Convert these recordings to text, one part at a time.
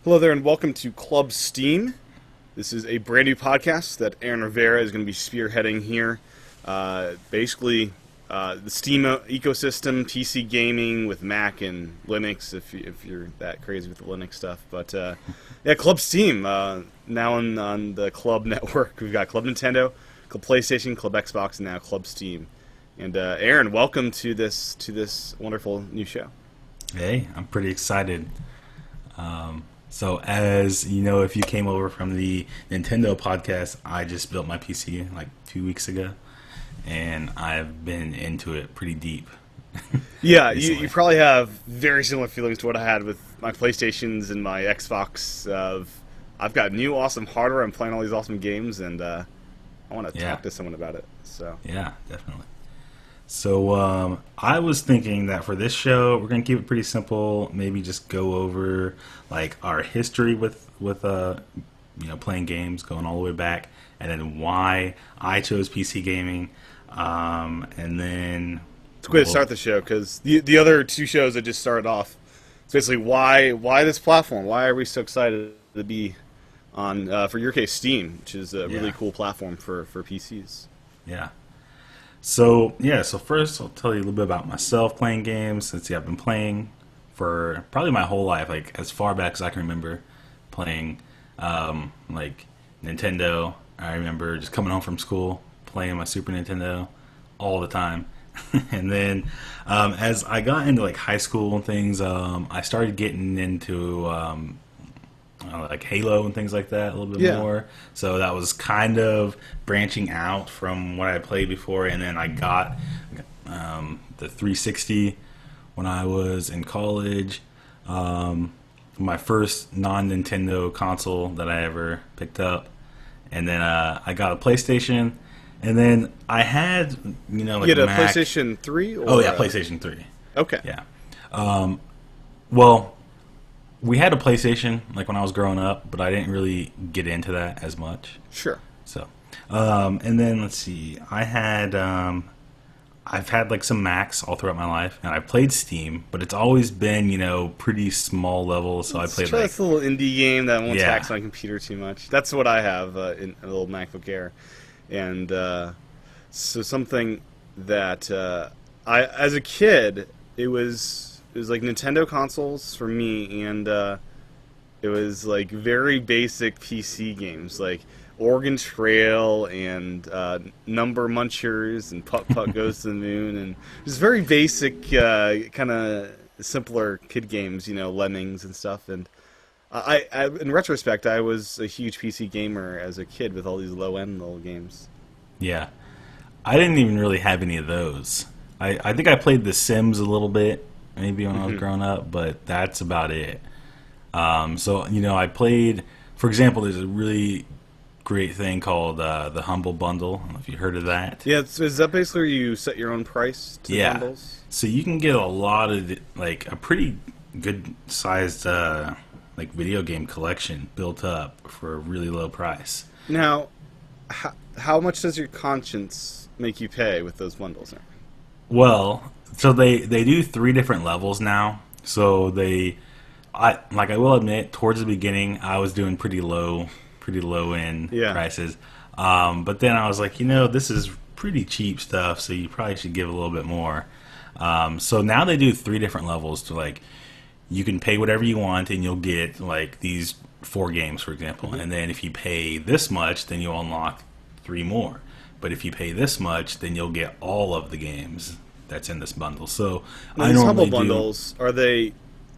Hello there, and welcome to Club Steam. This is a brand new podcast that Aaron Rivera is going to be spearheading here. The Steam ecosystem, PC gaming with Mac and Linux, if you're that crazy with the Linux stuff. But yeah, Club Steam, now on the Club Network. We've got Club Nintendo, Club PlayStation, Club Xbox, and now Club Steam. And Aaron, welcome to this wonderful new show. Hey, I'm pretty excited. So as you know, if you came over from the Nintendo podcast, I just built my PC like 2 weeks ago, and I've been into it pretty deep. Yeah, you probably have very similar feelings to what I had with my PlayStations and my Xbox. I've got new awesome hardware, I'm playing all these awesome games, and I want to talk to someone about it. So yeah, definitely. So I was thinking that for this show, we're gonna keep it pretty simple. Maybe just go over like our history with playing games, going all the way back, and then why I chose PC gaming, and then it's a good to start the show because the other two shows that just started off. It's basically why this platform? Why are we so excited to be on? For your case, Steam, which is a really cool platform for PCs. Yeah. So first I'll tell you a little bit about myself playing games. Since I've been playing for probably my whole life, like as far back as I can remember playing, like Nintendo. I remember just coming home from school, playing my Super Nintendo all the time. And then as I got into like high school and things, I started getting into like Halo and things like that a little bit more. So that was kind of branching out from what I played before. And then I got the 360 when I was in college. My first non-Nintendo console that I ever picked up. And then I got a PlayStation. And then I had, like you had a Mac. PlayStation 3? Oh, yeah, PlayStation 3. Okay. Yeah. Well, we had a PlayStation like when I was growing up, but I didn't really get into that as much. Sure. So, and then let's see, I've had like some Macs all throughout my life, and I've played Steam, but it's always been pretty small level. So I played try like this little indie game that won't tax my computer too much. That's what I have in a little MacBook Air, and so something that I as a kid it was like Nintendo consoles for me, and it was like very basic PC games like Oregon Trail and Number Munchers and Putt Putt Goes to the Moon, and just very basic kind of simpler kid games, Lemmings and stuff. And I in retrospect, I was a huge PC gamer as a kid with all these low-end little games. Yeah. I didn't even really have any of those. I think I played The Sims a little bit, maybe when I was growing up, but that's about it. So, I played, for example, there's a really great thing called the Humble Bundle. I don't know if you heard of that. Yeah, is that basically where you set your own price to bundles? So you can get a lot of, like, a pretty good-sized, like, video game collection built up for a really low price. Now, how much does your conscience make you pay with those bundles? Well, so they do 3 different levels now. So I will admit, towards the beginning, I was doing pretty low end prices. But then I was like, this is pretty cheap stuff, so you probably should give a little bit more. So now they do 3 different levels to like, you can pay whatever you want and you'll get like these 4 games, for example. And then if you pay this much, then you'll unlock 3 more. But if you pay this much, then you'll get all of the games that's in this bundle. So now, these Humble Bundles,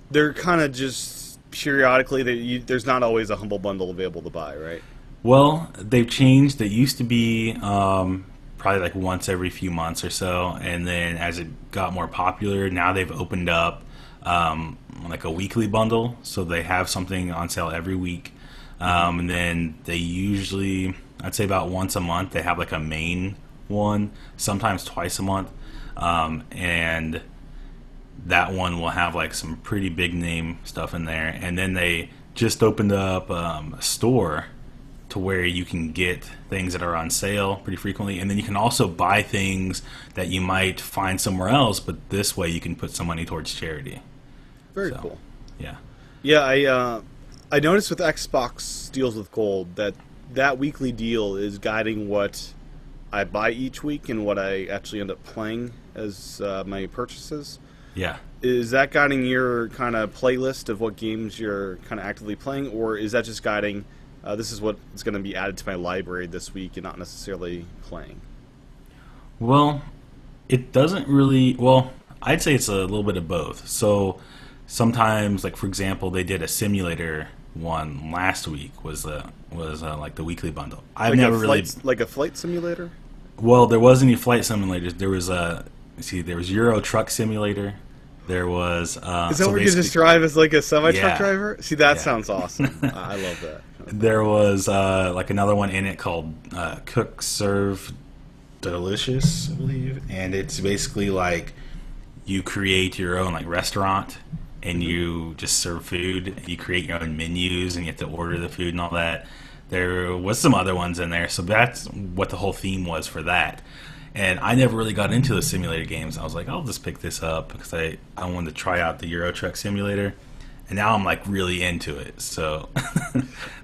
they're kind of just periodically, there's not always a Humble Bundle available to buy, right? Well, they've changed. They used to be probably like once every few months or so, and then as it got more popular, now they've opened up like a weekly bundle, so they have something on sale every week, and then they usually, I'd say about once a month, they have like a main one, sometimes twice a month, and that one will have like some pretty big name stuff in there. And then they just opened up a store to where you can get things that are on sale pretty frequently, and then you can also buy things that you might find somewhere else, but this way you can put some money towards charity. Very cool. Yeah. Yeah, I noticed with Xbox Deals with Gold that that weekly deal is guiding what I buy each week and what I actually end up playing as my purchases. Yeah. Is that guiding your kind of playlist of what games you're kind of actively playing, or is that just guiding this is what is going to be added to my library this week and not necessarily playing? Well, it doesn't really. Well, I'd say it's a little bit of both. So sometimes, like for example, they did a simulator one last week. Was like the weekly bundle. I've like never really like a flight simulator. Well, there wasn't any flight simulators. There was there was Euro Truck Simulator. There was. Is that where you just drive as like a semi-truck driver? See, that sounds awesome. I love that. There was like another one in it called Cook Serve Delicious, I believe, and it's basically like you create your own like restaurant and you just serve food. You create your own menus and you have to order the food and all that. There was some other ones in there, so that's what the whole theme was for that. And I never really got into the simulator games. I was like, I'll just pick this up because I wanted to try out the Euro Truck Simulator. And now I'm like really into it. So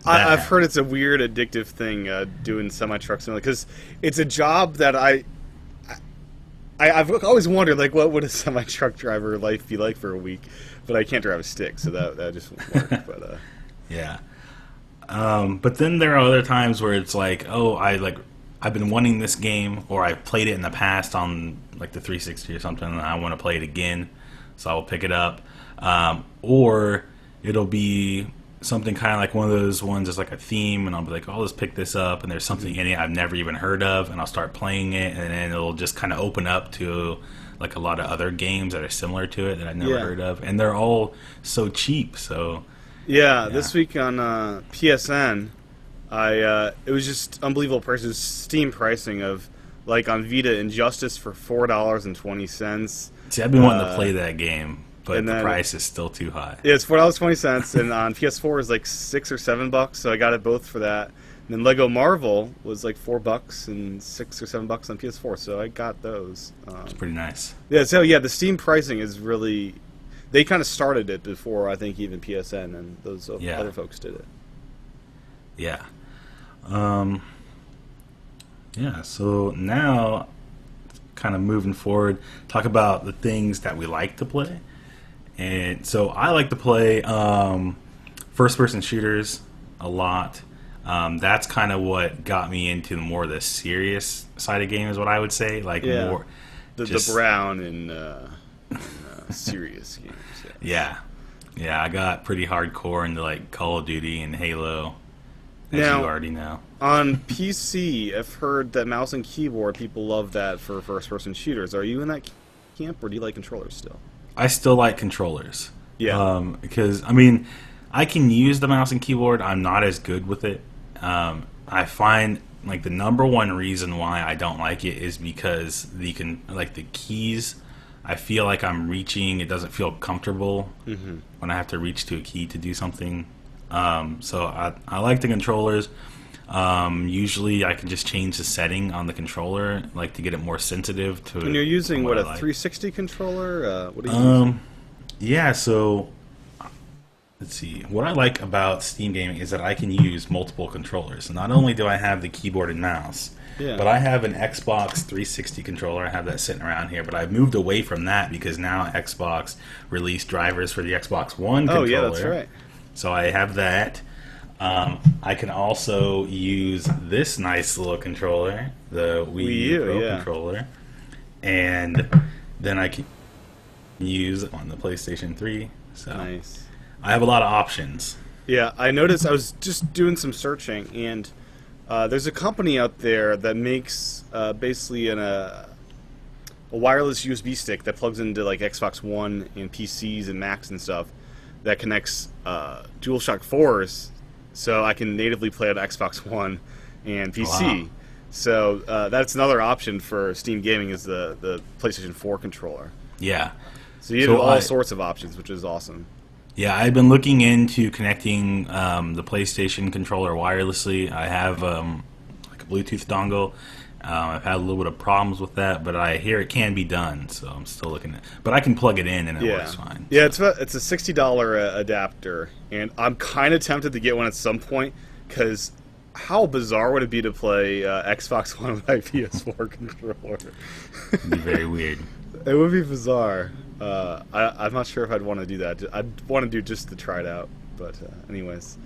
I've heard it's a weird, addictive thing doing semi-truck simulator because it's a job that I've always wondered, like, what would a semi-truck driver life be like for a week? But I can't drive a stick, so that just won't work. But yeah. But then there are other times where it's like, oh, I've been wanting this game, or I've played it in the past on like the 360 or something, and I want to play it again, so I will pick it up. Or it'll be something kind of like one of those ones that's like a theme, and I'll be like, oh, let's pick this up, and there's something in it I've never even heard of, and I'll start playing it, and then it'll just kind of open up to like a lot of other games that are similar to it that I've never heard of, and they're all so cheap. So yeah. This week on PSN, it was just unbelievable prices. Steam pricing of like on Vita Injustice for $4.20. See, I've been wanting to play that game, but the price is still too high. Yeah, it's $4.20, and on PS4 is like $6 or $7. So I got it both for that. And then Lego Marvel was like $4 and $6 or $7 on PS4. So I got those. It's pretty nice. Yeah. So yeah, the Steam pricing is really. They kind of started it before I think even PSN and those other folks did it. Yeah. Yeah, so now, kind of moving forward, talk about the things that we like to play. And so I like to play first-person shooters a lot. That's kind of what got me into more the serious side of games, what I would say. Like more the brown and serious games. Yeah. Yeah, I got pretty hardcore into like Call of Duty and Halo. As you already know. On PC, I've heard that mouse and keyboard, people love that for first-person shooters. Are you in that camp, or do you like controllers still? I still like controllers. Yeah. Because, I mean, I can use the mouse and keyboard. I'm not as good with it. I find, like, the number one reason why I don't like it is because the keys, I feel like I'm reaching. It doesn't feel comfortable when I have to reach to a key to do something. So I like the controllers. Usually I can just change the setting on the controller, like to get it more sensitive to. And you're using a 360 controller? What are you using? Yeah. So let's see. What I like about Steam Gaming is that I can use multiple controllers. Not only do I have the keyboard and mouse, but I have an Xbox 360 controller. I have that sitting around here, but I've moved away from that because now Xbox released drivers for the Xbox One controller. Oh yeah, that's right. So I have that. I can also use this nice little controller, the Wii U Pro controller, and then I can use it on the PlayStation 3. So nice. I have a lot of options. Yeah, I noticed. I was just doing some searching, and there's a company out there that makes basically a wireless USB stick that plugs into like Xbox One and PCs and Macs and stuff that connects DualShock 4s. So I can natively play on Xbox One and PC. Wow. So that's another option for Steam Gaming is the PlayStation 4 controller. Yeah. So you have all sorts of options, which is awesome. Yeah, I've been looking into connecting the PlayStation controller wirelessly. I have like a Bluetooth dongle, I've had a little bit of problems with that, but I hear it can be done, so I'm still looking at. But I can plug it in and it works fine. Yeah, it's a $60 adapter, and I'm kind of tempted to get one at some point because how bizarre would it be to play Xbox One with my PS4 controller? It'd be very weird. It would be bizarre. I'm not sure if I'd want to do that. I'd want to do just to try it out. But anyways,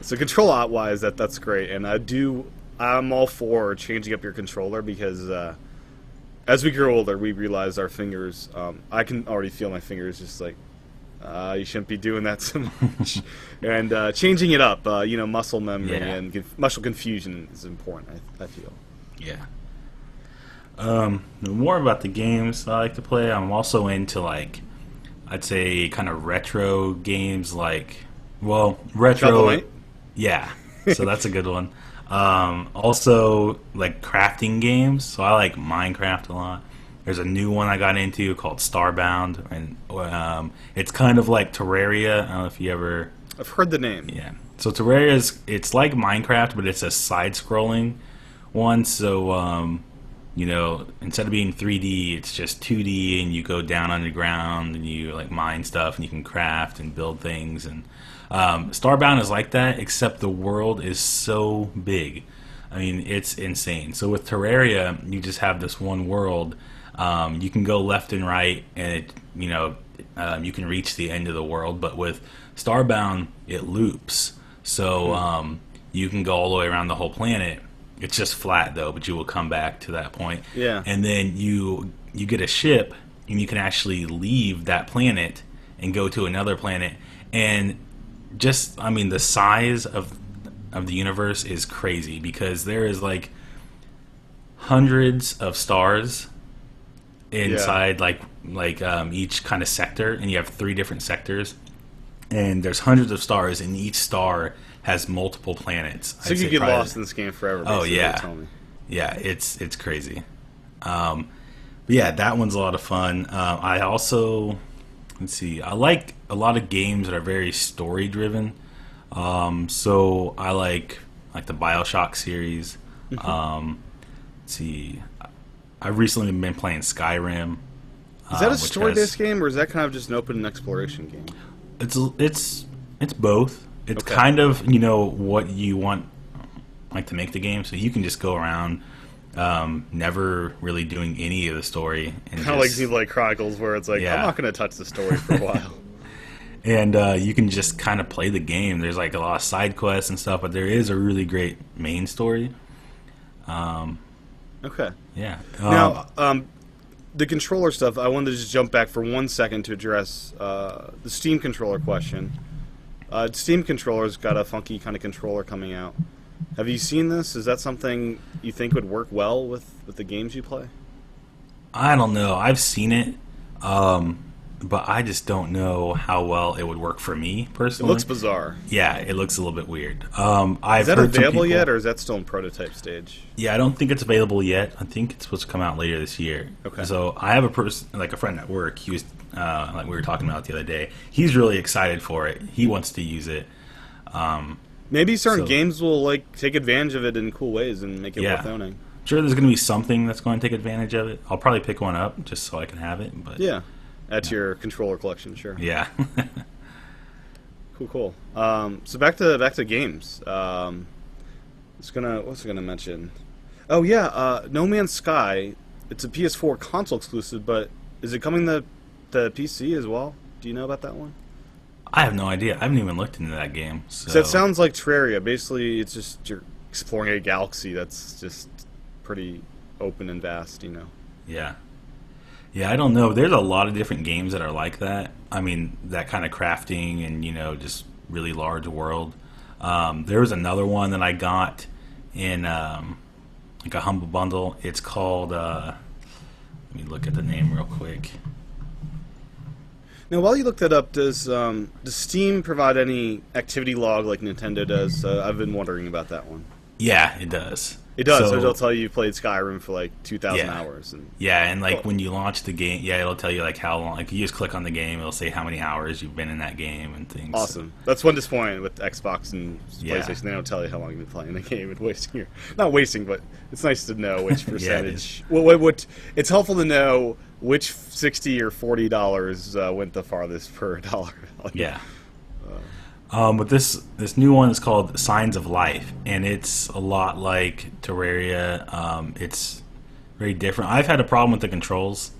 so control-wise, that's great, and I'm all for changing up your controller because as we grow older, we realize our fingers. I can already feel my fingers just like you shouldn't be doing that so much. And changing it up, muscle memory and muscle confusion is important. I feel. Yeah. More about the games I like to play. I'm also into I'd say kind of retro games retro. Shovel Knight? Yeah. So that's a good one. Also like crafting games. So I like Minecraft a lot. There's a new one I got into called Starbound, and it's kind of like Terraria. I don't know if you ever. I've heard the name. Yeah. So Terraria it's like Minecraft, but it's a side-scrolling one. So instead of being 3D, it's just 2D, and you go down underground and you mine stuff, and you can craft and build things. And Starbound is like that, except the world is so big. I mean, it's insane. So with Terraria, you just have this one world. You can go left and right, and you can reach the end of the world. But with Starbound, it loops, so you can go all the way around the whole planet. It's just flat though, but you will come back to that point. Yeah. And then you get a ship, and you can actually leave that planet and go to another planet. And the size of the universe is crazy because there is hundreds of stars inside each kind of sector, and you have 3 different sectors, and there's hundreds of stars, and each star has multiple planets. So you get lost in this game forever. Oh yeah, yeah, it's crazy. But yeah, that one's a lot of fun. I also I like a lot of games that are very story driven. So I like the BioShock series. I've recently been playing Skyrim. Is that a story-based game, or is that kind of just an open exploration game? It's both. It's kind of what you want to make the game, so you can just go around never really doing any of the story, and kind of like Xenoblade Chronicles, where it's I'm not going to touch the story for a while. And you can just kind of play the game. There's a lot of side quests and stuff, but there is a really great main story. Okay. Yeah. Now, the controller stuff, I wanted to just jump back for 1 second to address the Steam controller question. Steam controller's got a funky kind of controller coming out. Have you seen this? Is that something you think would work well with the games you play? I don't know. I've seen it, but I just don't know how well it would work for me personally. It looks bizarre. Yeah, it looks a little bit weird. Is that available yet, or is that still in prototype stage? Yeah, I don't think it's available yet. I think it's supposed to come out later this year. Okay. So I have a person, a friend at work. He was we were talking about the other day. He's really excited for it. He wants to use it. Maybe certain games will take advantage of it in cool ways and make it worth owning. I'm sure there's going to be something that's going to take advantage of it. I'll probably pick one up just so I can have it. But yeah, add to your controller collection, sure. Yeah. Cool. So back to games. What's I gonna mention? Oh yeah, No Man's Sky. It's a PS4 console exclusive, but is it coming to PC as well? Do you know about that one? I have no idea. I haven't even looked into that game. So that sounds like Terraria. Basically, it's just you're exploring a galaxy that's just pretty open and vast, Yeah. Yeah, I don't know. There's a lot of different games that are like that. I mean, that kind of crafting and, just really large world. There was another one that I got in a Humble Bundle. It's called, let me look at the name real quick. Now, while you look that up, does Steam provide any activity log like Nintendo does? I've been wondering about that one. Yeah, it does. It does. So It'll tell you played Skyrim for like 2,000 yeah, hours. And yeah, and like cool. when you launch the game, yeah, it'll tell you like how long. Like you just click on the game, it'll say how many hours you've been in that game and things. Awesome. That's one disappointment with Xbox and Yeah. PlayStation. They don't tell you how long you've been playing the game and wasting your. Not wasting, but it's nice to know which Yeah, it percentage. what, it's helpful to know which $60 or $40 went the farthest per dollar value. Yeah. But this new one is called Signs of Life, and it's a lot like Terraria. It's very different. I've had a problem with the controls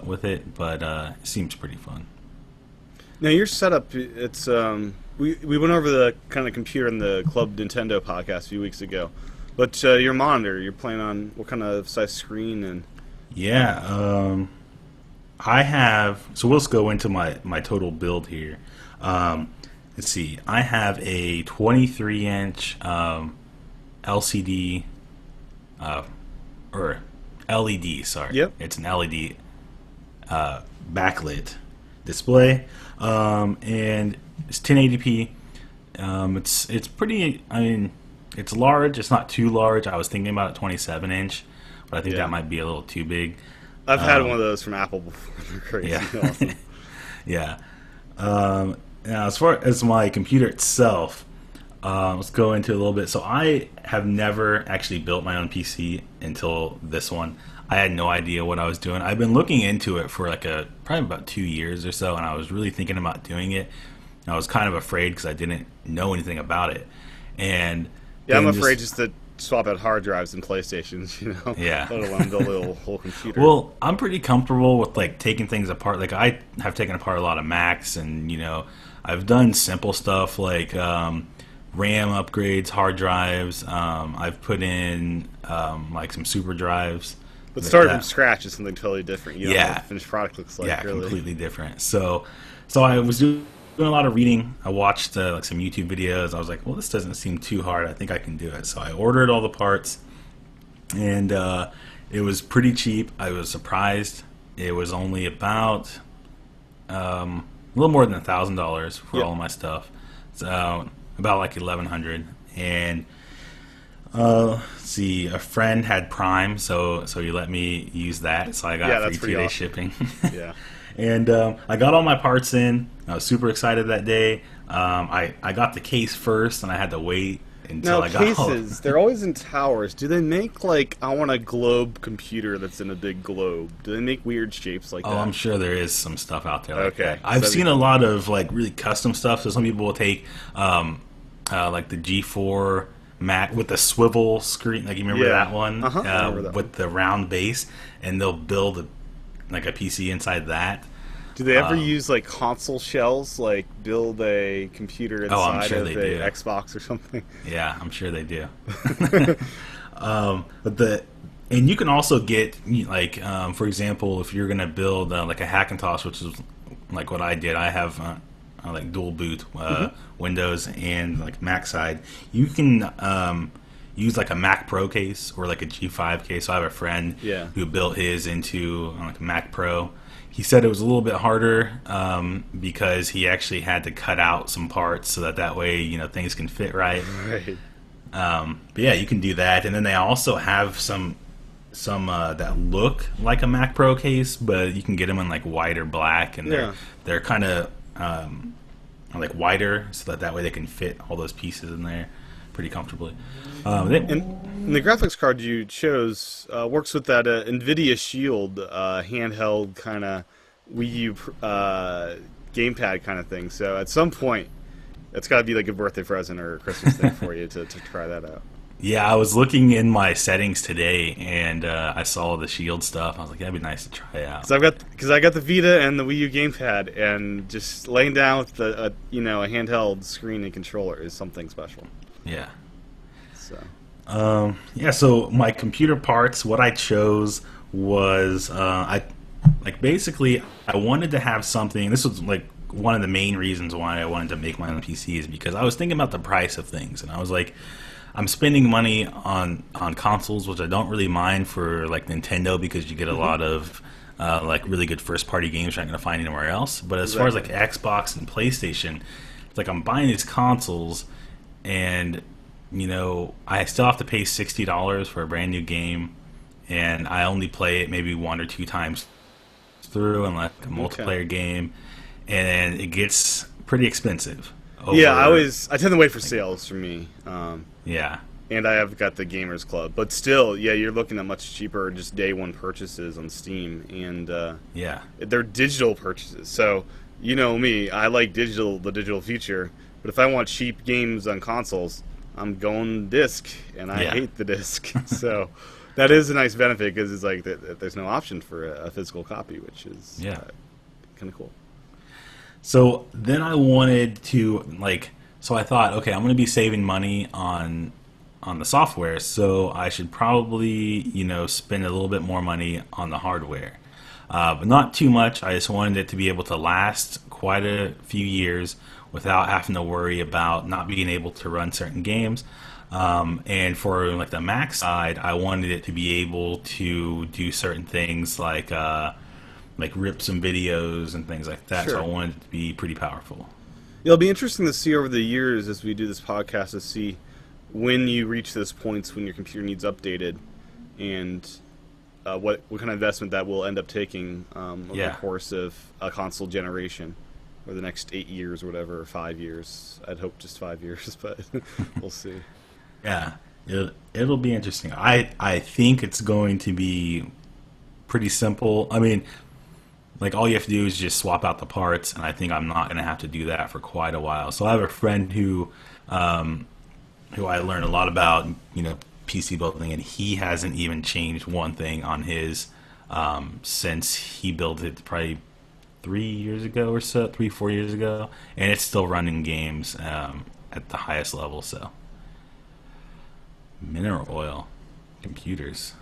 with it, but it seems pretty fun. Now your setup, it's we went over the kind of computer in the Club Nintendo podcast a few weeks ago, but your monitor, you're playing on what kind of size screen and? Yeah, I have. So let's go into my total build here. Let's see. I have a 23-inch LCD or LED. Sorry, Yep. It's an LED backlit display, and it's 1080p. It's pretty. I mean, it's large. It's not too large. I was thinking about a 27-inch, but I think Yeah. that might be a little too big. I've had one of those from Apple before. They're crazy. Yeah. Awesome. Yeah. Now, as far as my computer itself, let's go into a little bit. So I have never actually built my own PC until this one. I had no idea what I was doing. I've been looking into it for like probably about 2 years or so, and I was really thinking about doing it. And I was kind of afraid because I didn't know anything about it. And Yeah, I'm then afraid just to swap out hard drives and PlayStations, you know? Yeah. Let alone build a whole computer. Well, I'm pretty comfortable with like taking things apart. Like I have taken apart a lot of Macs, and I've done simple stuff like RAM upgrades, hard drives. I've put in like some super drives. But starting from scratch is something totally different. You know what the finished product looks like. Yeah, really. completely different. So I was doing a lot of reading. I watched like some YouTube videos. I was like, well, this doesn't seem too hard. I think I can do it. So I ordered all the parts, and it was pretty cheap. I was surprised. It was only about a little more than $1,000 for all of my stuff. So about like $1,100. And let's see, a friend had Prime, so he let me use that. So I got free 2-day shipping. Yeah. And I got all my parts in. I was super excited that day. I got the case first, and I had to wait until I got cases, they're always in towers. Do they make, like, I want a globe computer that's in a big globe? Do they make weird shapes like that? Oh, I'm sure there is some stuff out there like that. So I've seen a lot of, like, really custom stuff. So some people will take, like, the G4 Mac with the swivel screen. Like, you remember that one? I remember that with the round base, and they'll build, a PC inside that. Do they ever use like console shells, like build a computer inside of a Xbox or something? Yeah, I'm sure they do. And you can also get like, for example, if you're gonna build like a Hackintosh, which is like what I did. I have like dual boot Windows and like Mac side. You can use like a Mac Pro case or like a G5 case. So I have a friend who built his into like a Mac Pro. He said it was a little bit harder because he actually had to cut out some parts so that way things can fit right. Right. But yeah, you can do that, and then they also have some that look like a Mac Pro case, but you can get them in like white or black, and they're kind of like wider, so that way they can fit all those pieces in there pretty comfortably. And the graphics card you chose works with that NVIDIA Shield handheld kind of Wii U gamepad kind of thing. So at some point, it's got to be like a birthday present or a Christmas thing for you to try that out. Yeah, I was looking in my settings today, and I saw the Shield stuff. I was like, that'd be nice to try out. Because I got the Vita and the Wii U gamepad, and just laying down with a handheld screen and controller is something special. Yeah. So. So my computer parts, what I chose was basically I wanted to have something. This was like one of the main reasons why I wanted to make my own PC is because I was thinking about the price of things, and I was like, I'm spending money on consoles, which I don't really mind for like Nintendo because you get a lot of like really good first party games you're not going to find anywhere else. But as far as like Xbox and PlayStation, it's like I'm buying these consoles, and I still have to pay $60 for a brand new game, and I only play it maybe 1 or 2 times through in like a multiplayer game, and it gets pretty expensive. Yeah, I tend to wait for sales for me. Yeah. And I have got the Gamers Club, but still, yeah, you're looking at much cheaper just day one purchases on Steam, and yeah, they're digital purchases. So you know me, I like the digital feature, but if I want cheap games on consoles, I'm going disc, and I hate the disc. So that is a nice benefit because it's like there's no option for a physical copy, which is kind of cool. So then I wanted to so I thought, okay, I'm going to be saving money on the software, so I should probably spend a little bit more money on the hardware, but not too much. I just wanted it to be able to last quite a few years without having to worry about not being able to run certain games. And for like the Mac side, I wanted it to be able to do certain things like rip some videos and things like that. Sure. So I wanted it to be pretty powerful. It'll be interesting to see over the years as we do this podcast to see when you reach those points when your computer needs updated, and what kind of investment that will end up taking over the course of a console generation, or the next 8 years or whatever, or 5 years. I'd hope just 5 years, but we'll see. Yeah, it'll be interesting. I think it's going to be pretty simple. I mean, like all you have to do is just swap out the parts, and I think I'm not going to have to do that for quite a while. So I have a friend who I learned a lot about, PC building, and he hasn't even changed one thing on his since he built it probably 3 years ago or so, 4 years ago, and it's still running games at the highest level. So mineral oil, computers.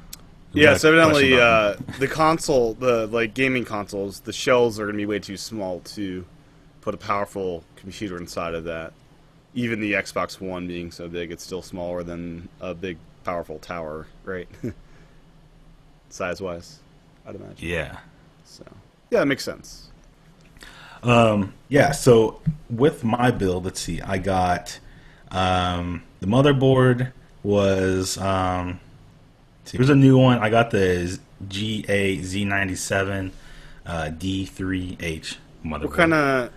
Yeah, so evidently the console, the gaming consoles, the shells are going to be way too small to put a powerful computer inside of that. Even the Xbox One being so big, it's still smaller than a big, powerful tower, right? Size-wise, I'd imagine. Yeah. So, yeah, it makes sense. Yeah, so with my build, let's see, I got the motherboard was here's a new one. I got the GA-Z97 D3H motherboard. What kind of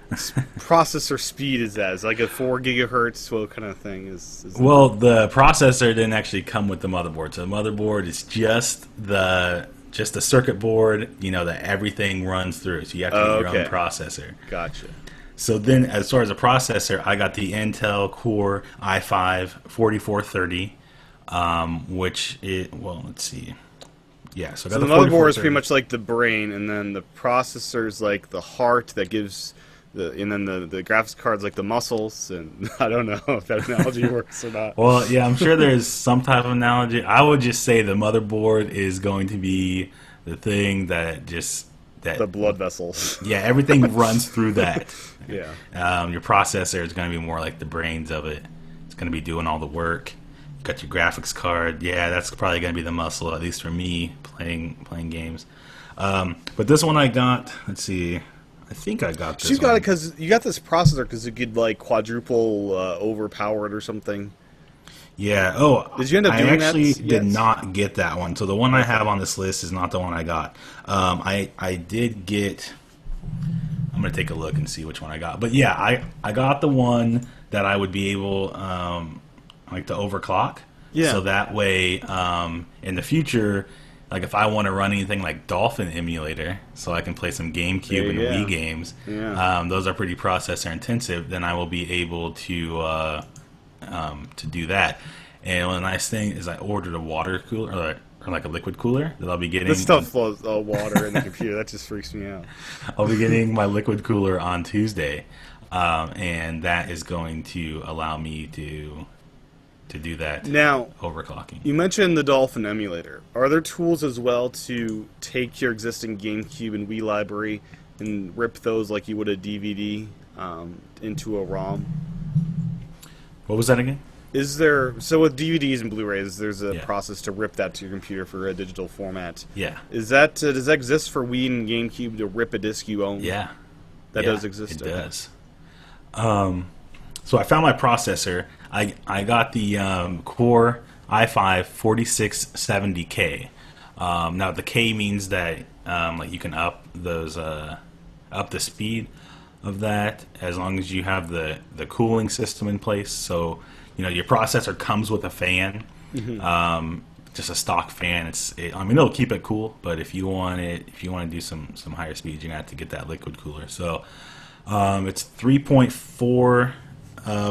processor speed is that? Is it like a 4 gigahertz? What kind of thing is Well, the processor didn't actually come with the motherboard. So the motherboard is just the circuit board, that everything runs through. So you have to get your own processor. Gotcha. So then, as far as a processor, I got the Intel Core i5-4430, let's see. Yeah, so I got the motherboard is pretty much like the brain, and then the processor is like the heart that gives and then the graphics card's like the muscles, and I don't know if that analogy works or not. Well, yeah, I'm sure there's some type of analogy. I would just say the motherboard is going to be the thing that the blood vessels. Yeah, everything runs through that. Yeah. Your processor is going to be more like the brains of it. It's going to be doing all the work. You got your graphics card. Yeah, that's probably going to be the muscle, at least for me playing games. But this one I got. Let's see. I think I got this. You got it because you got this processor because you could like quadruple overpower it or something. Yeah. Oh, did you end up doing that? I actually did not get that one. So the one I have on this list is not the one I got. I did get. I'm gonna take a look and see which one I got. But yeah, I got the one that I would be able to overclock. Yeah. So that way, in the future, like if I want to run anything like Dolphin Emulator, so I can play some GameCube and Wii games, those are pretty processor intensive. Then I will be able to do that. And the nice thing is I ordered a water cooler or like a liquid cooler that I'll be getting. This stuff flows water in the computer. That just freaks me out. I'll be getting my liquid cooler on Tuesday, and that is going to allow me to do that. Now, overclocking. You mentioned the Dolphin emulator. Are there tools as well to take your existing GameCube and Wii library and rip those like you would a DVD into a ROM? What was that again? Is there, so with DVDs and Blu-rays, there's a process to rip that to your computer for a digital format. Yeah. Is that does that exist for Wii and GameCube to rip a disc you own? Yeah. That does exist. It does. So I found my processor. I got the Core i5 4670K. Now the K means that like you can up those up the speed of that as long as you have the cooling system in place. So your processor comes with a fan, just a stock fan. I mean it'll keep it cool, but if you want to do some higher speeds, you're gonna have to get that liquid cooler. So it's 3.4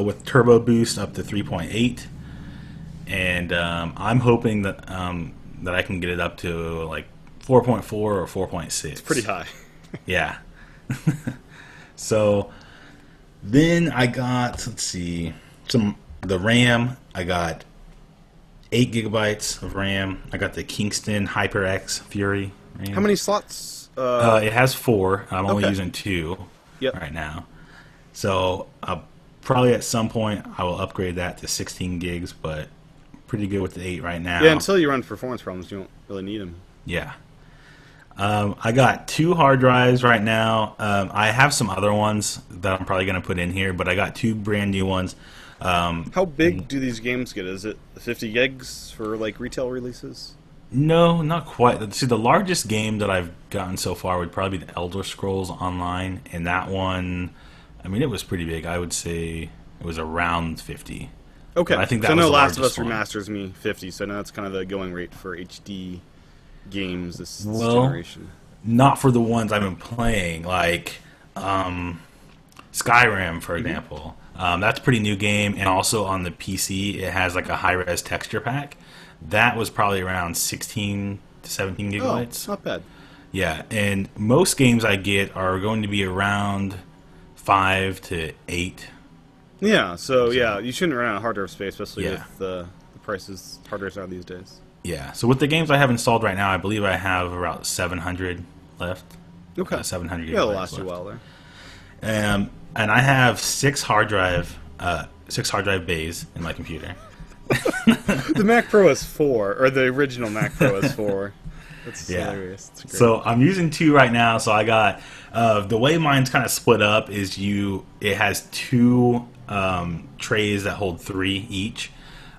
with turbo boost up to 3.8, and I'm hoping that that I can get it up to like 4.4 or 4.6. It's pretty high. Yeah. So then I got, let's see, the RAM. I got 8 gigabytes of RAM. I got the Kingston HyperX Fury RAM. How many slots? It has 4. I'm only Okay. using 2 Yep. right now. So probably at some point I will upgrade that to 16 gigs, but pretty good with the 8 right now. Yeah, until you run into performance problems, you don't really need them. Yeah. I got 2 hard drives right now. I have some other ones that I'm probably going to put in here, but I got 2 brand new ones. How big do these games get? Is it 50 gigs for like retail releases? No, not quite. See, the largest game that I've gotten so far would probably be the Elder Scrolls Online, and that one, I mean, it was pretty big. I would say it was around 50. Okay. But I think that so I was know the Last of Us largest one. remasters me 50, so now that's kind of the going rate for HD games this Well, generation. Not for the ones I've been playing, like Skyrim, for example. That's a pretty new game, and also on the PC, it has like a high-res texture pack. That was probably around 16 to 17 gigabytes. Oh, not bad. Yeah, and most games I get are going to be around 5 to 8. Yeah, so yeah, you shouldn't run out of hard drive space, especially Yeah. with the prices hard drives are these days. Yeah, so with the games I have installed right now, I believe I have about 700 left. Okay. 700 gigabytes Yeah, it'll last you a left. while there. And I have 6 hard drive bays in my computer. The Mac Pro is 4, or the original Mac Pro is 4. That's Yeah. hilarious. It's great. So I'm using 2 right now. So I got the way mine's kind of split up is it has 2 trays that hold 3 each.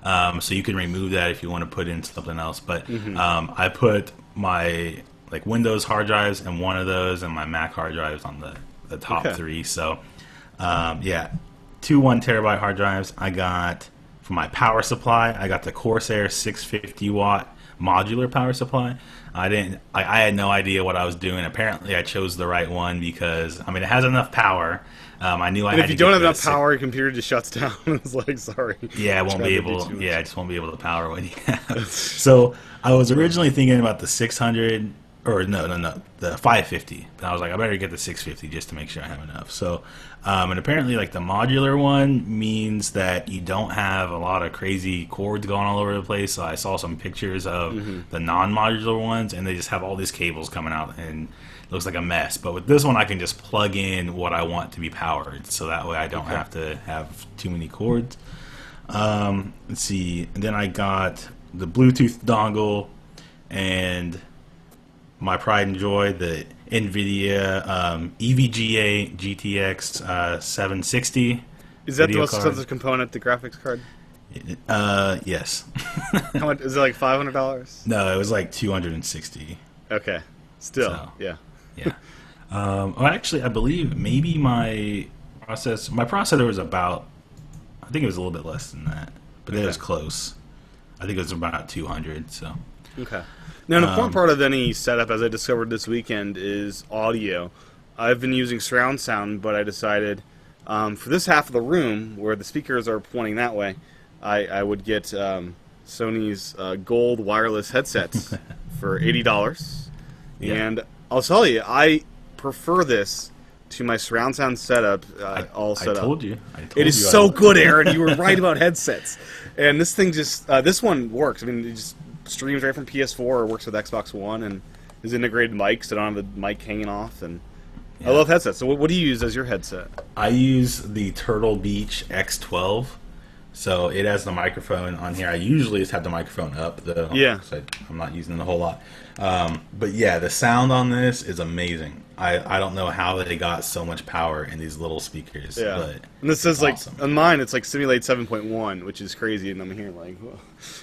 So you can remove that if you want to put in something else. But I put my like Windows hard drives in one of those, and my Mac hard drives on the top Okay. 3. So yeah, 2 1 terabyte hard drives. I got for my power supply. I got the Corsair 650 watt modular power supply. I had no idea what I was doing. Apparently, I chose the right one because I mean it has enough power. I knew I and had if you to don't get have the enough power, your computer just shuts down. It's like, sorry. Yeah, I won't Tried be to do able. too much. Yeah, I just won't be able to power what you have. So I was originally thinking about the 600, or no, the 550. But I was like, I better get the 650 just to make sure I have enough. So, and apparently, like the modular one means that you don't have a lot of crazy cords going all over the place. So I saw some pictures of the non-modular ones, and they just have all these cables coming out, and it looks like a mess. But with this one, I can just plug in what I want to be powered, so that way I don't have to have too many cords. Let's see. And then I got the Bluetooth dongle and my pride and joy, the NVIDIA EVGA GTX 760. Is that the video most card. expensive component, the graphics card? Yes. How much is it? Like $500? No, it was like 260. Okay, still, So. yeah. Yeah. Well, actually, I believe maybe my processor was about, I think it was a little bit less than that, but it was close. I think it was about 200. So. Okay. Now, an important part of any setup, as I discovered this weekend, is audio. I've been using surround sound, but I decided for this half of the room, where the speakers are pointing that way, I would get Sony's gold wireless headsets for $80. Yeah. And I'll tell you, I prefer this to my surround sound setup all set I up. told you. It is so good, Aaron. You were right about headsets. And this thing just, this one works. I mean, it just streams right from PS4 or works with Xbox One and is integrated mic, so I don't have the mic hanging off. And I love headsets. So what do you use as your headset? I use the Turtle Beach X12. So it has the microphone on here. I usually just have the microphone up, though. Yeah. So I'm not using it a whole lot. But yeah, the sound on this is amazing. I don't know how they got so much power in these little speakers. Yeah. But And this is like, awesome. on mine, it's like Simulate 7.1, which is crazy, and I'm here like, whoa.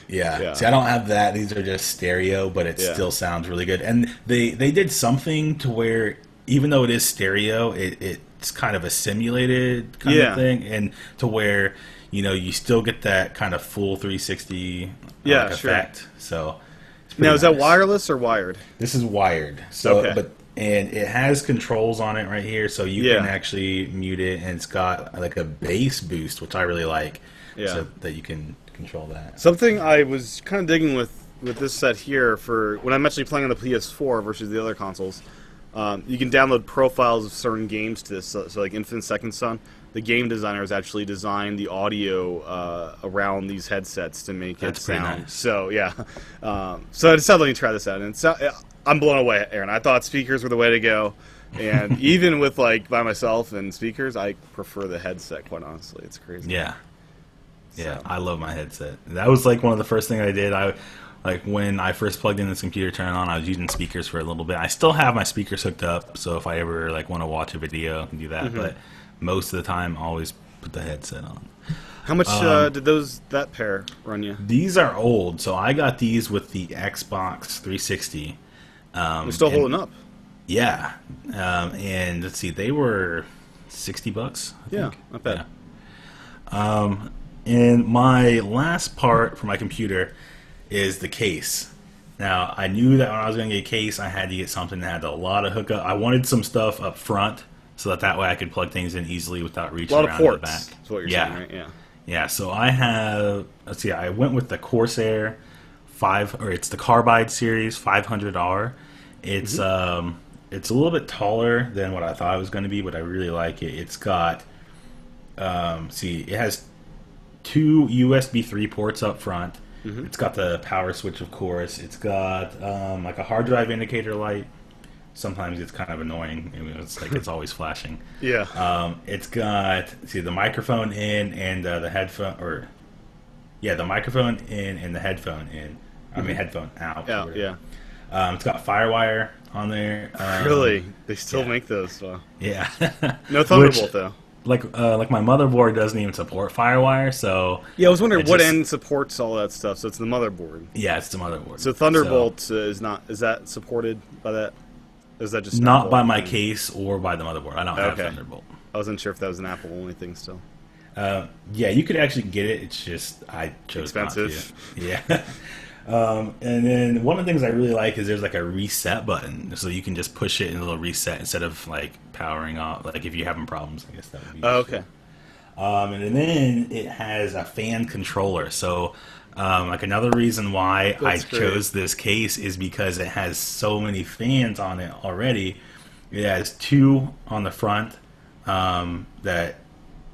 Yeah. Yeah. See, I don't have that. These are just stereo, but it Yeah. still sounds really good. And they did something to where, even though it is stereo, it's kind of a simulated kind Yeah. of thing, and to where you still get that kind of full 360 Yeah, sure. effect. So it's pretty Now, is that nice. wireless or wired? This is wired. So, Okay. and it has controls on it right here, so you Yeah. can actually mute it, and it's got like a bass boost, which I really like. Yeah. So that you can control that. Something I was kind of digging with this set here for when I'm actually playing on the PS4 versus the other consoles. You can download profiles of certain games to this. So like Infinite Second Son, the game designers actually designed the audio around these headsets to make That's it pretty sound. nice. So yeah, so I decided let me try this out, and I'm blown away, Aaron. I thought speakers were the way to go, and even with like by myself and speakers, I prefer the headset. Quite honestly, it's crazy. Yeah. Yeah, So. I love my headset. That was like one of the first things I did. Like when I first plugged in this computer, turned it on, I was using speakers for a little bit. I still have my speakers hooked up, so if I ever like want to watch a video, I can do that. Mm-hmm. But most of the time, I always put the headset on. How much did that pair run you? These are old, so I got these with the Xbox 360. They're still holding up. Yeah, and let's see, they were $60. I Yeah, think. not bad. And my last part for my computer is the case. Now, I knew that when I was going to get a case, I had to get something that had a lot of hookup. I wanted some stuff up front so that way I could plug things in easily without A reaching lot of around to the ports. back. That's what you're Yeah. saying, right? Yeah. Yeah, so I have, let's see, I went with the Corsair it's the Carbide series 500R. It's it's a little bit taller than what I thought it was going to be, but I really like it. It's got it has two USB 3 ports up front. It's got the power switch, of course. It's got like a hard drive indicator light. Sometimes it's kind of annoying. I mean, it's like it's always flashing. Yeah. It's got the microphone in and the headphone, the microphone in and the headphone in. I mean, headphone out. Yeah. Yeah. It's got FireWire on there. Really? They still yeah. make those? Wow. Yeah. No Thunderbolt though. Like my motherboard doesn't even support FireWire, so Yeah, I was wondering it what just- end supports all that stuff. So it's the motherboard. yeah, it's the motherboard. So Thunderbolt is not. Is that supported by that? Or is that just an Not Apple by my thing? case or by the motherboard. I don't have Okay. Thunderbolt. I wasn't sure if that was an Apple only thing still. Yeah, you could actually get it. It's just I chose Expensive. not to. Yeah. And then one of the things I really like is there's like a reset button, so you can just push it and it'll reset instead of like powering off. Like if you're having problems, I guess that would be. Oh, useful. okay. And then it has a fan controller. So, like another reason why That's I great. chose this case is because it has so many fans on it already. It has two on the front that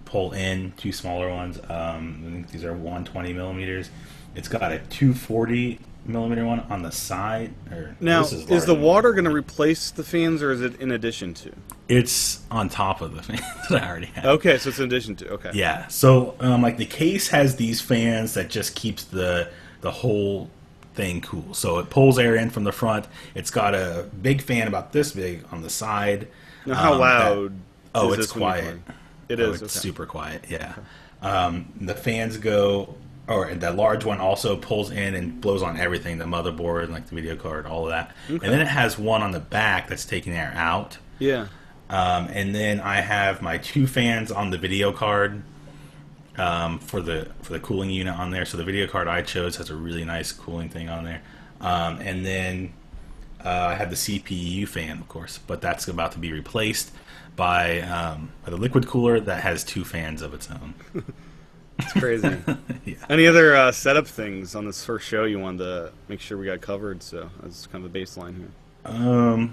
pull in, two smaller ones. I think these are 120 millimeters. It's got a 240 millimeter one on the side. Now, this is larger the than water going to replace the fans, or is it in addition to? It's on top of the fans that I already have. Okay, so it's in addition to. Okay. Yeah, so like the case has these fans that just keeps the whole thing cool. So it pulls air in from the front. It's got a big fan about this big on the side. Now, how loud? Oh, is it's this when you're quiet. playing? It Oh, is. it's Okay. super quiet. Yeah. The fans go, or the large one also pulls in and blows on everything, the motherboard, like the video card, all of that. Okay. And then it has one on the back that's taking air out. Yeah. And then I have my two fans on the video card for the cooling unit on there. So the video card I chose has a really nice cooling thing on there. And then I have the CPU fan, of course, but that's about to be replaced by the liquid cooler that has two fans of its own. It's crazy. Yeah. Any other setup things on this first show you wanted to make sure we got covered? So that's kind of a baseline here.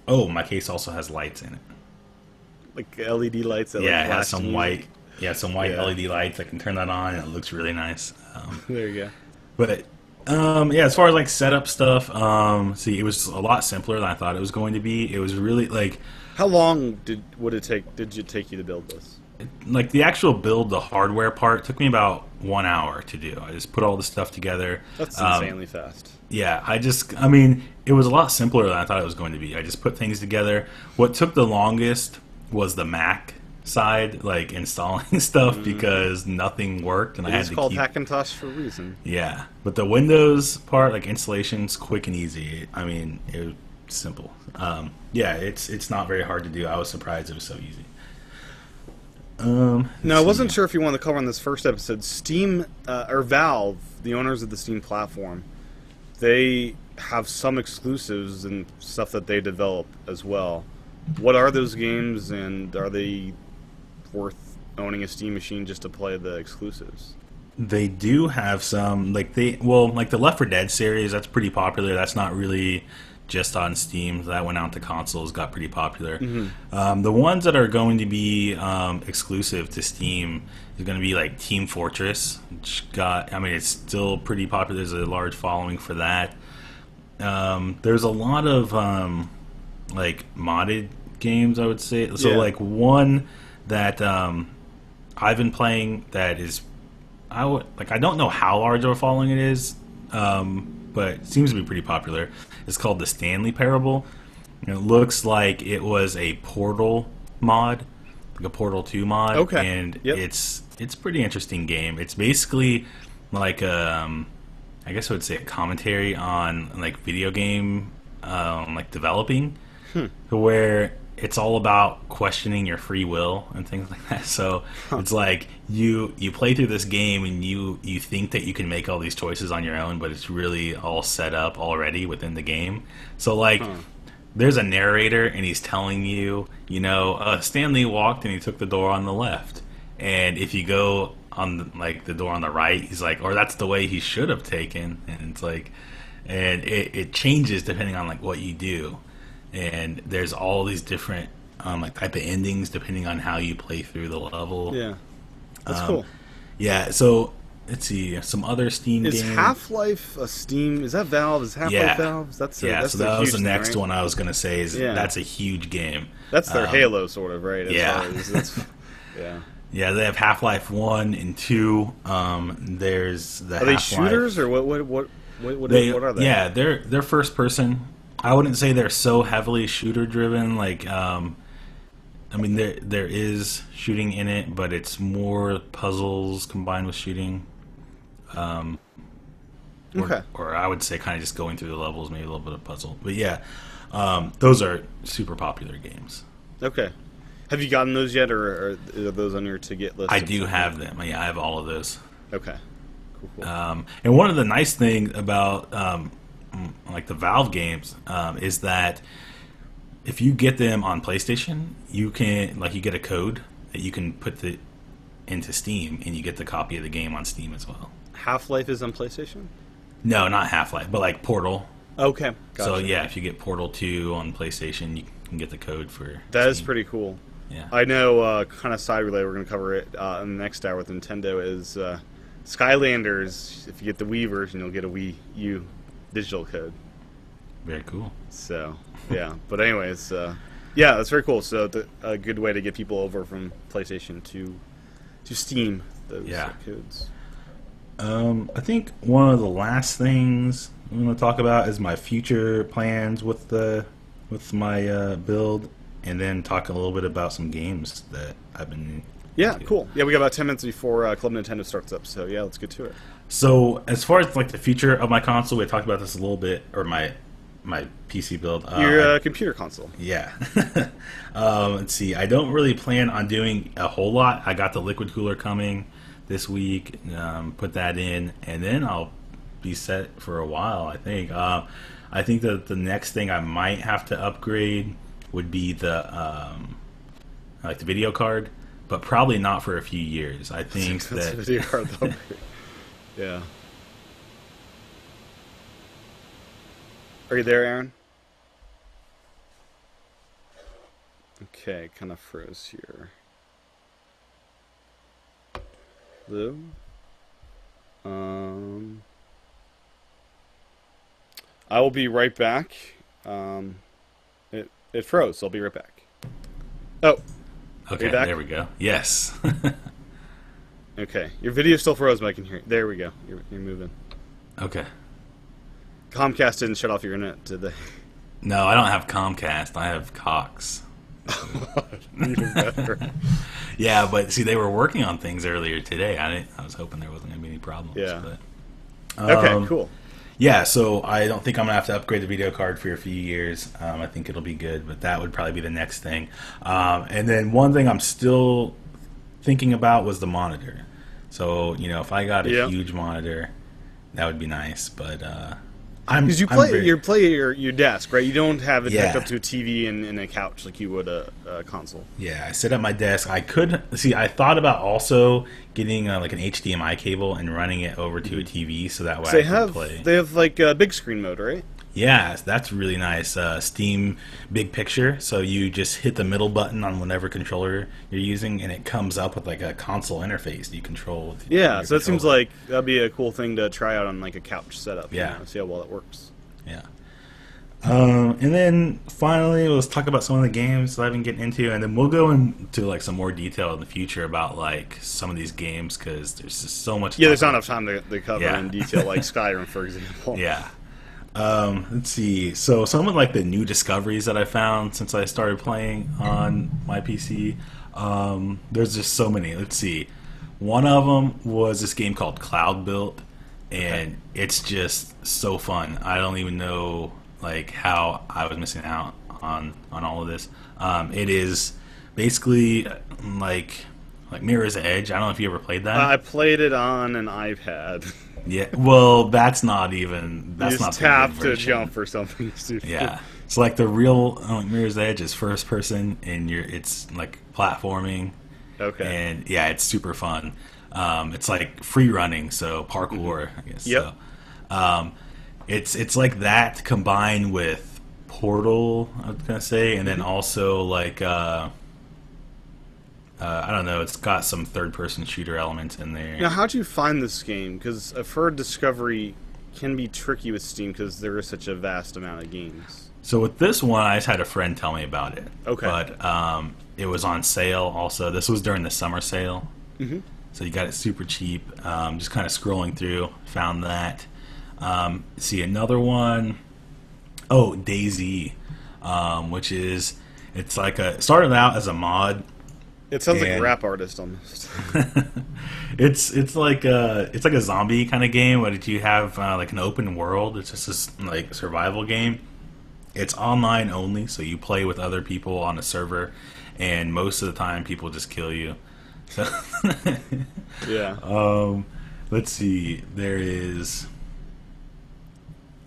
Oh, my case also has lights in it. Like LED lights that Yeah, like it flash has some music. white. Yeah, some white Yeah. LED lights. I can turn that on, and it looks really nice. There you go. But yeah, as far as like setup stuff, see, it was a lot simpler than I thought it was going to be. It was really like How long did you take you to build this? like the actual build, the hardware part took me about 1 hour to do. I just put all the stuff together. That's insanely fast. Yeah, I mean, it was a lot simpler than I thought it was going to be. I just put things together. What took the longest was the Mac side, like installing stuff because nothing worked, and I had It's to called keep. Hackintosh for a reason. Yeah, but the Windows part, like installation's quick and easy. I mean, it was simple. Yeah, it's not very hard to do. I was surprised it was so easy. No, I wasn't sure if you wanted to cover on this first episode. Steam or Valve, the owners of the Steam platform, they have some exclusives and stuff that they develop as well. What are those games, and are they worth owning a Steam machine just to play the exclusives? They do have some, like like the Left 4 Dead series. That's pretty popular. That's not really just on Steam. That went out to consoles, got pretty popular. The ones that are going to be exclusive to Steam is going to be like Team Fortress, which I mean, it's still pretty popular. There's a large following for that. There's a lot of like modded games, I would say. So Yeah. like one that I've been playing that is, I don't know how large of a following it is, but it seems to be pretty popular. It's called the Stanley Parable. And it looks like it was a Portal mod, like a Portal 2 mod. Okay. And Yep. it's a pretty interesting game. It's basically like I guess I would say a commentary on like video game like developing, where it's all about questioning your free will and things like that. So it's like you play through this game and you think that you can make all these choices on your own, but it's really all set up already within the game. So like there's a narrator and he's telling you, Stanley walked and he took the door on the left, and if you go on the door on the right, he's like, or that's the way he should have taken, and it's like, and it changes depending on like what you do. And there's all these different like type of endings depending on how you play through the level. Yeah, that's cool. Yeah. So let's see some other Steam Is games. Half-Life a Steam? Is that Valve? Is Half-Life Yeah. Valve? That's So a that was huge the next thing, right? one I was gonna say. Yeah. That's a huge game. That's their Halo, sort of, right? Yeah. Yeah. Yeah, they have Half-Life 1 and 2. There's the Are they Half-Life. shooters or what are they? Yeah, they're first person. I wouldn't say they're so heavily shooter driven. Like, I mean, there is shooting in it, but it's more puzzles combined with shooting. Okay. Or I would say kind of just going through the levels, maybe a little bit of puzzle. But yeah, those are super popular games. Okay. Have you gotten those yet, or are those on your to get list? I do have them. Yeah, I have all of those. Okay. Cool. And one of the nice things about like the Valve games is that if you get them on PlayStation, you get a code that you can put into Steam, and you get the copy of the game on Steam as well. Half-Life is on PlayStation? No, not Half-Life, but like Portal. Okay. Gotcha. So yeah, if you get Portal 2 on PlayStation, you can get the code for That Steam. is pretty cool. Yeah. I know, kind of side relay, we're going to cover it in the next hour with Nintendo, is Skylanders. If you get the Wii version, you'll get a Wii U digital code. Very cool. So, yeah. But anyways, yeah, that's very cool. So a good way to get people over from PlayStation to Steam, those codes. I think one of the last things I'm going to talk about is my future plans with my build, and then talk a little bit about some games that I've been. Yeah, cool. Yeah, we got about 10 minutes before Club Nintendo starts up, so yeah, let's get to it. So as far as like the future of my console, we talked about this a little bit, or my PC build. Your computer console. Yeah. Let's see. I don't really plan on doing a whole lot. I got the liquid cooler coming this week. Put that in, and then I'll be set for a while, I think. I think that the next thing I might have to upgrade would be the like the video card, but probably not for a few years. I think That's that video card, though. Yeah. Are you there, Aaron? Okay, kind of froze here. Hello? I will be right back. It froze, so I'll be right back. Oh, Okay, there we go. Yes. Okay, your video still froze, but I can hear it. There we go. You're moving. Okay. Comcast didn't shut off your internet, did they? No, I don't have Comcast. I have Cox. Even better. Yeah, but see, they were working on things earlier today. I was hoping there wasn't going to be any problems. Yeah. But, okay, cool. Yeah, so I don't think I'm going to have to upgrade the video card for a few years. I think it'll be good, but that would probably be the next thing. And then one thing I'm still thinking about was the monitor. So, if I got a huge monitor, that would be nice, but because you play your desk, right? You don't have it hooked up to a TV and a couch like you would a console. Yeah, I sit at my desk. I thought about also getting like an HDMI cable and running it over to a TV so that way I can play. They have like a big screen mode, right? Yeah, that's really nice. Steam Big Picture. So you just hit the middle button on whatever controller you're using, and it comes up with like a console interface you control. With so that seems like that'd be a cool thing to try out on like a couch setup. Yeah, see how well it works. Yeah. And then finally, let's talk about some of the games that I've been getting into, and then we'll go into like some more detail in the future about like some of these games because there's just so much. Yeah, there's not enough time to cover in detail, like Skyrim, for example. Yeah. Let's see. So some of like the new discoveries that I found since I started playing on my PC. There's just so many. Let's see. One of them was this game called Cloud Built, and it's just so fun. I don't even know like how I was missing out on all of this. It is basically like Mirror's Edge. I don't know if you ever played that. I played it on an iPad. Yeah, well, that's not even. That's you just not tap to jump or something. Yeah, it's like the real Mirror's Edge is first person, and it's like platforming. Okay. And yeah, it's super fun. It's like free running, so parkour, I guess. Yep. So, it's like that combined with Portal, I was gonna say, and then also like I don't know, it's got some third-person shooter elements in there. Now, how'd you find this game? Because I've heard Discovery can be tricky with Steam because there is such a vast amount of games. So with this one, I just had a friend tell me about it. Okay. But it was on sale also. This was during the summer sale. Mm-hmm. So you got it super cheap. Just kind of scrolling through, found that. See, another one. Oh, DayZ, which is, it's like it started out as a mod. It sounds like a rap artist almost. It's like a zombie kind of game, but you have like an open world. It's just this like survival game. It's online only, so you play with other people on a server, and most of the time people just kill you. So yeah. Let's see. There is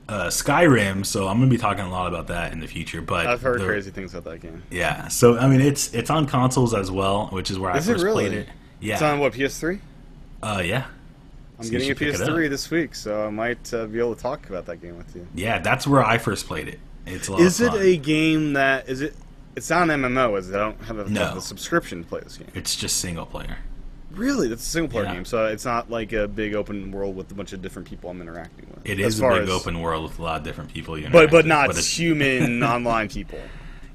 Skyrim, so I'm going to be talking a lot about that in the future. But I've heard crazy things about that game. Yeah, so I mean, it's on consoles as well, which is where I first played it. Yeah, it's on what, PS3? Yeah. I'm getting a PS3 this week, so I might be able to talk about that game with you. Yeah, that's where I first played it. It's a lot Is of fun. it a game that It's not an MMO, is it? I don't have a subscription to play this game. It's just single player. Really? That's a single player game, so it's not like a big open world with a bunch of different people I'm interacting with. It is a big open world with a lot of different people you interact with. But not human online people.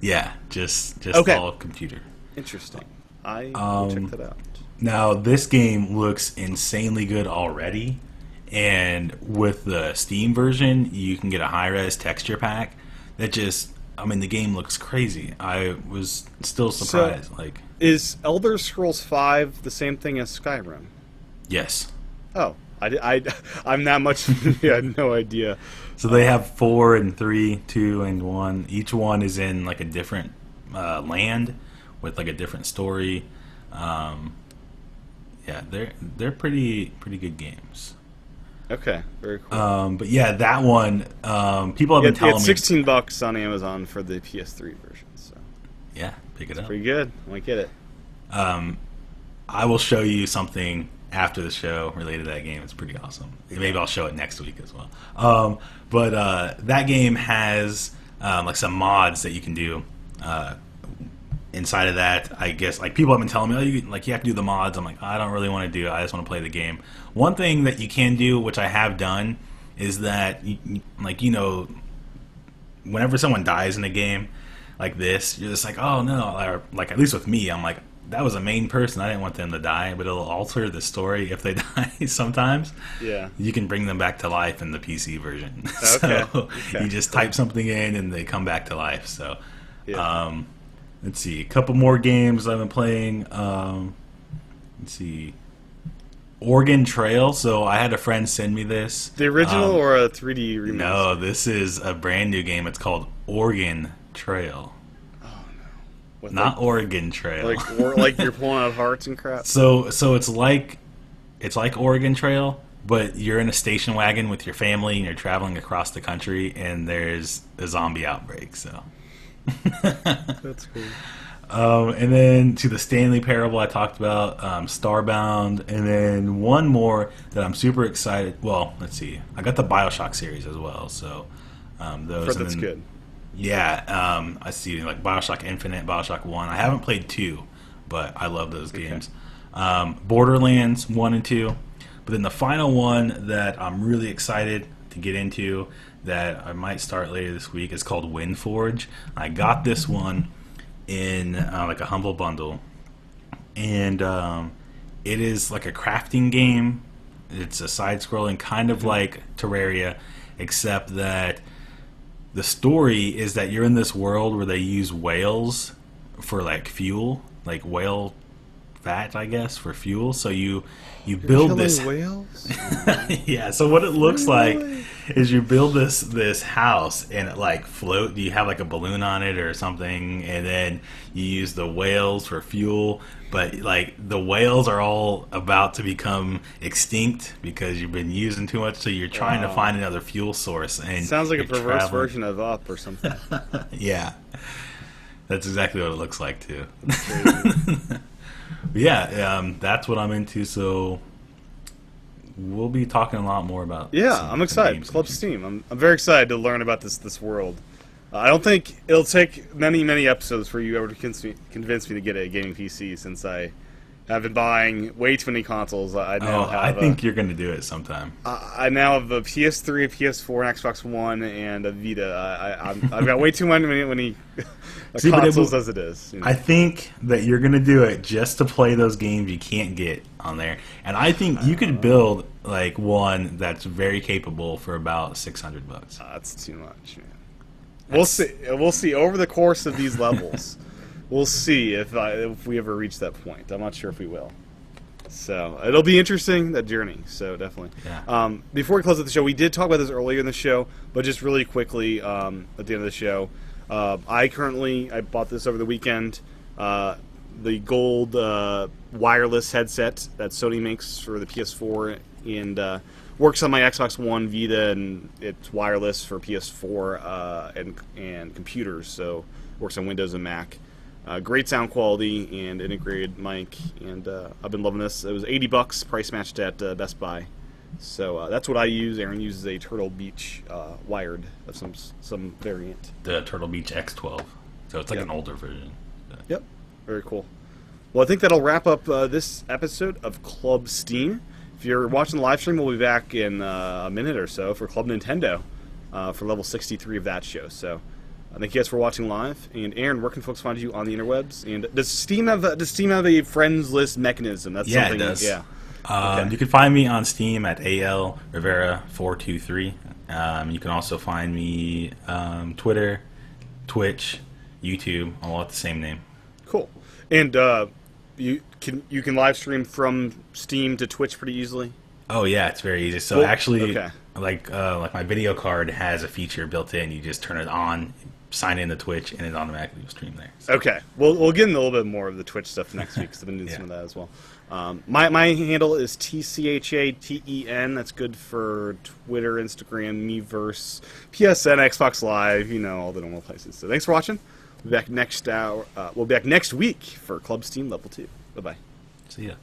Yeah, just all computer. Interesting. I will check that out. Now, this game looks insanely good already, and with the Steam version, you can get a high-res texture pack that the game looks crazy. I was still surprised. So, is Elder Scrolls V the same thing as Skyrim? Yes. Oh, I'm that much. I had no idea. So they have 4 and 3, 2 and 1. Each one is in like a different land with like a different story. Yeah, they're pretty good games. Okay, very cool. But yeah, that one people have been telling me it's $16 on Amazon for the PS3 version. So yeah, pick it up. Pretty good. I might get it. I will show you something after the show related to that game. It's pretty awesome. Maybe I'll show it next week as well. But that game has like some mods that you can do. Inside of that, I guess, like, people have been telling me, you have to do the mods. I'm like, I don't really want to do it. I just want to play the game. One thing that you can do, which I have done, is that, whenever someone dies in a game like this, you're just like, oh no, or, like, at least with me, I'm like, that was a main person. I didn't want them to die, but it'll alter the story if they die sometimes. Yeah. You can bring them back to life in the PC version. Okay. So you just type something in and they come back to life. So Yeah. let's see. A couple more games I've been playing. Let's see. Oregon Trail. So I had a friend send me this. The original or a 3D remake? No, this is a brand new game. It's called Oregon Trail. With Not Oregon Trail. like you're pulling out hearts and crap. So it's like Oregon Trail, but you're in a station wagon with your family and you're traveling across the country, and there's a zombie outbreak. So That's cool. And then to the Stanley Parable I talked about, Starbound, and then one more that I'm super excited. Well, let's see. I got the BioShock series as well, so those. Heard that's good. Yeah, I see like BioShock Infinite, BioShock 1. I haven't played 2, but I love those games. Borderlands 1 and 2. But then the final one that I'm really excited to get into that I might start later this week is called Windforge. I got this one in like a Humble Bundle, and it is like a crafting game. It's a side-scrolling, kind of like Terraria, except that the story is that you're in this world where they use whales for like fuel, like whale fat, I guess, for fuel. So you build this whales. yeah. So what it looks like is you build this house and it like float. You have like a balloon on it or something, and then you use the whales for fuel. But like the whales are all about to become extinct because you've been using too much. So you're trying to find another fuel source. And sounds like a you're perverse traveling. version of Up or something. Yeah, that's exactly what it looks like too. That's crazy. Yeah, that's what I'm into. So we'll be talking a lot more about. Yeah, some I'm excited. games. Club Steam. I'm very excited to learn about this world. I don't think it'll take many episodes for you ever to convince me to get a gaming PC, since I have been buying way too many consoles. I think you're going to do it sometime. I now have a PS3, a PS4, an Xbox One, and a Vita. I've got way too many consoles as it is. You know? I think that you're going to do it just to play those games you can't get on there. And I think you could build like one that's very capable for about $600. That's too much, man. We'll see. We'll see over the course of these levels. We'll see if we ever reach that point. I'm not sure if we will. So it'll be interesting, that journey. So definitely. Yeah. Before we close out the show, we did talk about this earlier in the show, but just really quickly at the end of the show, I bought this over the weekend. The gold wireless headset that Sony makes for the PS4 and works on my Xbox One, Vita, and it's wireless for PS4 and computers. So works on Windows and Mac. Great sound quality and integrated mic, and I've been loving this. It was $80, price matched at Best Buy. So that's what I use. Aaron uses a Turtle Beach wired of some variant. The Turtle Beach X12. So it's like an older version. Yep. Very cool. Well, I think that'll wrap up this episode of Club Steam. If you're watching the live stream, we'll be back in a minute or so for Club Nintendo for level 63 of that show. So thank you guys for watching live. And Aaron, where can folks find you on the interwebs? And does Steam have a friends list mechanism? That's something. It does. Yeah. Okay. You can find me on Steam at AL Rivera 423. You can also find me Twitter, Twitch, YouTube, all at the same name. Cool. And you can live stream from Steam to Twitch pretty easily. Oh yeah, it's very easy. So like my video card has a feature built in. You just turn it on, sign in to Twitch, and it automatically will stream there. So. Okay. We'll get into a little bit more of the Twitch stuff next week, because I've been doing some of that as well. My handle is TCHATEN. That's good for Twitter, Instagram, Miiverse, PSN, Xbox Live, all the normal places. So thanks for watching. We'll be back next week for Club Steam Level 2. Bye-bye. See ya.